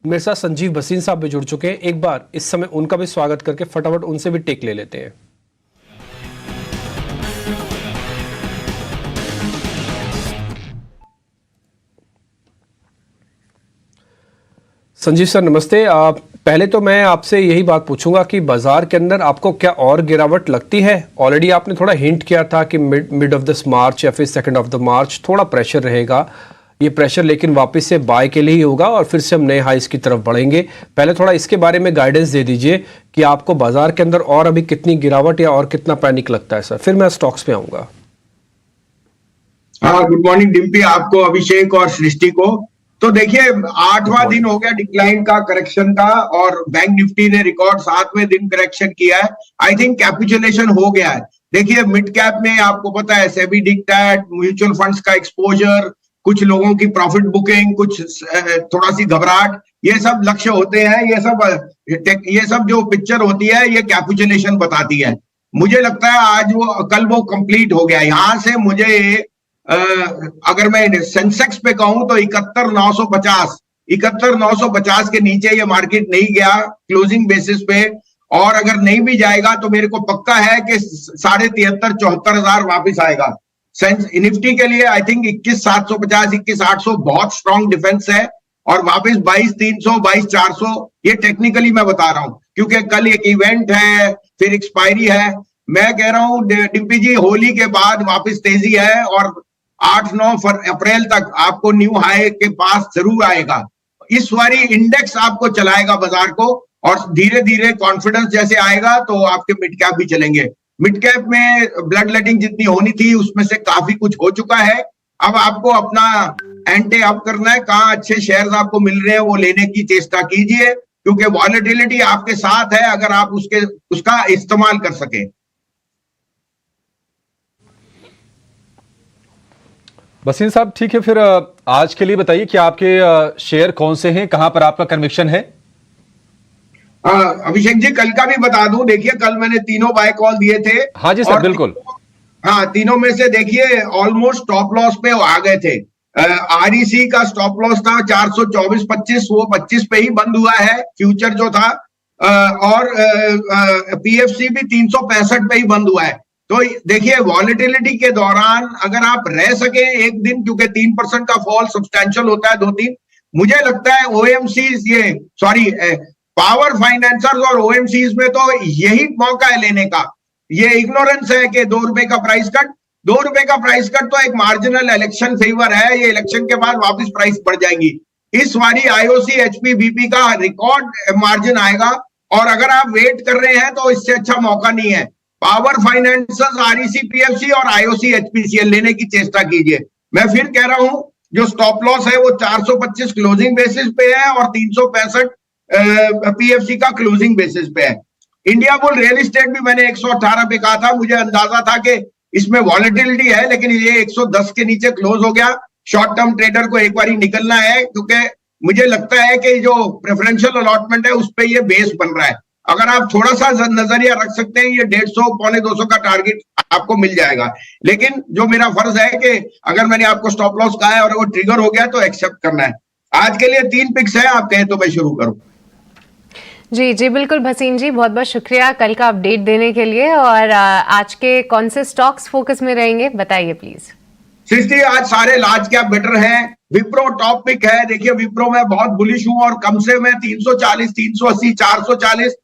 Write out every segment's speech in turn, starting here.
मेरे साथ संजीव भसीन साहब भी जुड़ चुके हैं। एक बार इस समय उनका भी स्वागत करके फटाफट उनसे भी टेक ले लेते हैं। संजीव सर नमस्ते। पहले तो मैं आपसे यही बात पूछूंगा कि बाजार के अंदर आपको क्या और गिरावट लगती है? ऑलरेडी आपने थोड़ा हिंट किया था कि मिड ऑफ दिस मार्च या फिर सेकंड ऑफ द मार्च थोड़ा प्रेशर रहेगा। ये प्रेशर लेकिन वापस से बाय के लिए ही होगा और फिर से हम नए हाइस की तरफ बढ़ेंगे। पहले थोड़ा इसके बारे में गाइडेंस दे दीजिए कि आपको बाजार के अंदर और अभी कितनी गिरावट या और कितना पैनिक लगता है सर, फिर मैं स्टॉक्स पे आऊंगा। हाँ, गुड मॉर्निंग डिम्पी, आपको, अभिषेक और सृष्टि को। तो देखिए, 8वां दिन हो गया डिक्लाइन का, करेक्शन का, और बैंक निफ्टी ने रिकॉर्ड 7वें दिन करेक्शन किया है। आई थिंक कैपिचुलेशन हो गया है। देखिए, मिड कैप में आपको पता है सेबी डिक्टेट, म्यूचुअल फंड्स का एक्सपोजर, कुछ लोगों की प्रॉफिट बुकिंग, कुछ थोड़ा सी घबराहट, ये सब लक्ष्य होते हैं। ये सब जो पिक्चर होती है ये कैपिचुलेशन बताती है। मुझे लगता है आज कल वो कंप्लीट हो गया। यहां से मुझे अगर मैं सेंसेक्स पे कहूं तो 71,950 के नीचे ये मार्केट नहीं गया क्लोजिंग बेसिस पे, और अगर नहीं भी जाएगा तो मेरे को पक्का है कि 73,000-74,000 वापस आएगा। निफ्टी के लिए आई थिंक 21,750, 21,800 बहुत स्ट्रॉन्ग डिफेंस है, और वापस 22,300, 22,400 ये टेक्निकली मैं बता रहा हूं, क्योंकि कल एक इवेंट है, फिर एक्सपायरी है। मैं कह रहा हूं डिम्पी जी, होली के बाद वापस तेजी है, और 8-9 अप्रैल तक आपको न्यू हाई के पास जरूर आएगा। इस बारी इंडेक्स आपको चलाएगा बाजार को, और धीरे धीरे कॉन्फिडेंस जैसे आएगा तो आपके मिड कैप भी चलेंगे। मिड कैप में ब्लड लेटिंग जितनी होनी थी उसमें से काफी कुछ हो चुका है। अब आपको अपना एंटे अप करना है। कहाँ अच्छे शेयर्स आपको मिल रहे हैं वो लेने की चेष्टा कीजिए, क्योंकि वॉलेटिलिटी आपके साथ है अगर आप उसका इस्तेमाल कर सके। भसीन साहब ठीक है, फिर आज के लिए बताइए कि आपके शेयर कौन से हैं, कहां पर आपका कन्विक्शन है? अभिषेक जी, कल का भी बता दूं। देखिए, कल मैंने तीनों बाय कॉल दिए थे। हाँ जी सर, बिल्कुल। हाँ, तीनों में से देखिए ऑलमोस्ट स्टॉप लॉस पे आ गए थे। आरईसी का स्टॉप लॉस था 424.25, वो 25 पे ही बंद हुआ है फ्यूचर जो था, और पीएफसी भी 365 पे ही बंद हुआ है। तो देखिए, वॉलेटिलिटी के दौरान अगर आप रह सके एक दिन, क्योंकि 3% का फॉल सब्सटैंशियल होता है 2-3, मुझे लगता है ओएमसी पावर फाइनेंसर्स और ओएमसीज में तो यही मौका है लेने का। ये इग्नोरेंस है कि 2 रुपए का प्राइस कट, 2 रुपए का प्राइस कट तो एक मार्जिनल इलेक्शन फेवर है। ये इलेक्शन के बाद वापस प्राइस बढ़ जाएंगी। इस बारी आईओसी एचपीबीपी का रिकॉर्ड मार्जिन आएगा, और अगर आप वेट कर रहे हैं तो इससे अच्छा मौका नहीं है। पावर फाइनेंसर्स, आरईसी, पीएफसी और आईओसी एचपीसीएल लेने की चेष्टा कीजिए। मैं फिर कह रहा हूं, जो स्टॉप लॉस है वो 425 क्लोजिंग बेसिस पे है, और 365 पीएफसी का क्लोजिंग बेसिस पे है। इंडिया बुल रियल एस्टेट भी मैंने 118 पे कहा था। मुझे अंदाजा था कि इसमें वॉलेटिलिटी है, लेकिन ये 110 के नीचे क्लोज हो गया। शॉर्ट टर्म ट्रेडर को एक बार निकलना है, क्योंकि मुझे लगता है कि जो प्रेफरेंशियल अलॉटमेंट है उस पर ये बेस बन रहा है। अगर आप थोड़ा सा नजरिया रख सकते हैं, ये 150, 150 का टारगेट आपको मिल जाएगा। लेकिन जो मेरा फर्ज है कि अगर मैंने आपको स्टॉप लॉस कहा है और वो ट्रिगर हो गया तो एक्सेप्ट करना है। आज के लिए 3 पिक्स है, आप कहें तो मैं शुरू करूं। जी जी बिल्कुल भसीन जी, बहुत बहुत शुक्रिया कल का अपडेट देने के लिए। और आज के कौन से स्टॉक्स फोकस में रहेंगे बताइए प्लीज। सृष्टि, आज सारे लार्ज कैप बेटर हैं। विप्रो टॉप पिक है। देखिए, विप्रो में बहुत बुलिश हूं, और कम से मैं 340, 380, 440।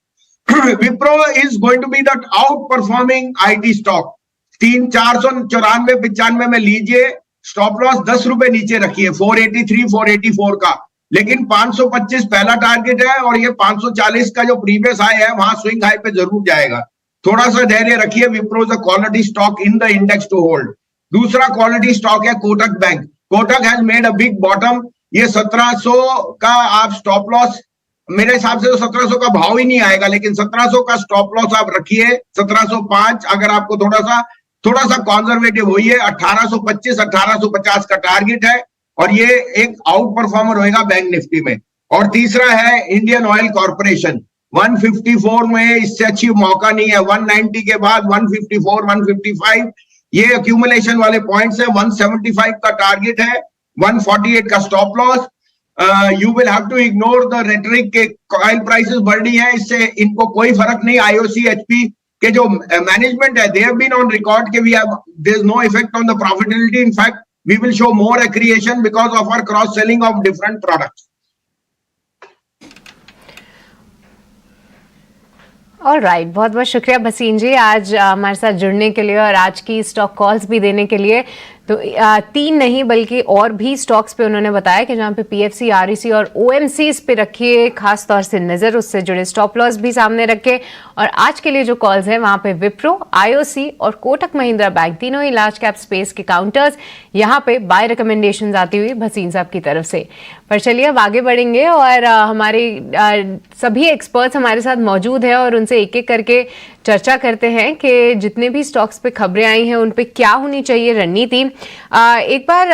Wipro is going to be the outperforming IT stock. 494, 95 में लीजिए। स्टॉप लॉस 10 रुपए नीचे रखिए, 483, 484 का। लेकिन 525 पहला टारगेट है, और ये 540 का जो प्रीवियस हाई है वहां स्विंग हाई पे जरूर जाएगा। थोड़ा सा धैर्य रखिए। Wipro is a quality stock in the index to hold. दूसरा क्वालिटी स्टॉक है Kotak bank. Kotak has made a big bottom. ये 1700 का आप स्टॉप लॉस, मेरे हिसाब से तो 1700 का भाव ही नहीं आएगा, लेकिन 1700 का स्टॉप लॉस आप रखिए। 1705 अगर आपको थोड़ा सा कॉन्जर्वेटिव होइए। 1825, 1850 का टारगेट है, और ये एक आउट परफॉर्मर होएगा बैंक निफ्टी में। और तीसरा है इंडियन ऑयल कॉर्पोरेशन। 154 में इससे अच्छी मौका नहीं है। 190 के बाद 154, 155 ये एक्यूमुलेशन वाले पॉइंट्स है। 175 का टारगेट है, 148 का stop loss. You will have to ignore the rhetoric के ऑयल प्राइसेस बढ़ रही हैं, इससे इनको कोई फर्क नहीं। आईओसी एचपी के जो मैनेजमेंट है, they have been on record के we have there is no effect on the profitability, in fact we will show more accretion because of our cross selling of different products. Alright, बहुत बहुत शुक्रिया भसीन जी आज हमारे साथ जुड़ने के लिए और आज की स्टॉक कॉल्स भी देने के लिए। तो 3 नहीं बल्कि और भी स्टॉक्स पे उन्होंने बताया कि जहां पे पीएफसी, आरईसी और ओएमसीज पे रखिए खास तौर से नजर, उससे जुड़े स्टॉप लॉस भी सामने रखे। और आज के लिए जो कॉल्स हैं वहां पे विप्रो, आईओसी और कोटक महिंद्रा बैंक, तीनों ही लार्ज कैप स्पेस के काउंटर्स, यहां पे बाय रिकमेंडेशंस आती हुई भसीन साहब की तरफ से। पर चलिए अब आगे बढ़ेंगे और हमारे सभी एक्सपर्ट्स हमारे साथ मौजूद हैं और उनसे एक एक करके चर्चा करते हैं कि जितने भी स्टॉक्स पे खबरें आई हैं उन पे क्या होनी चाहिए रणनीति। एक बार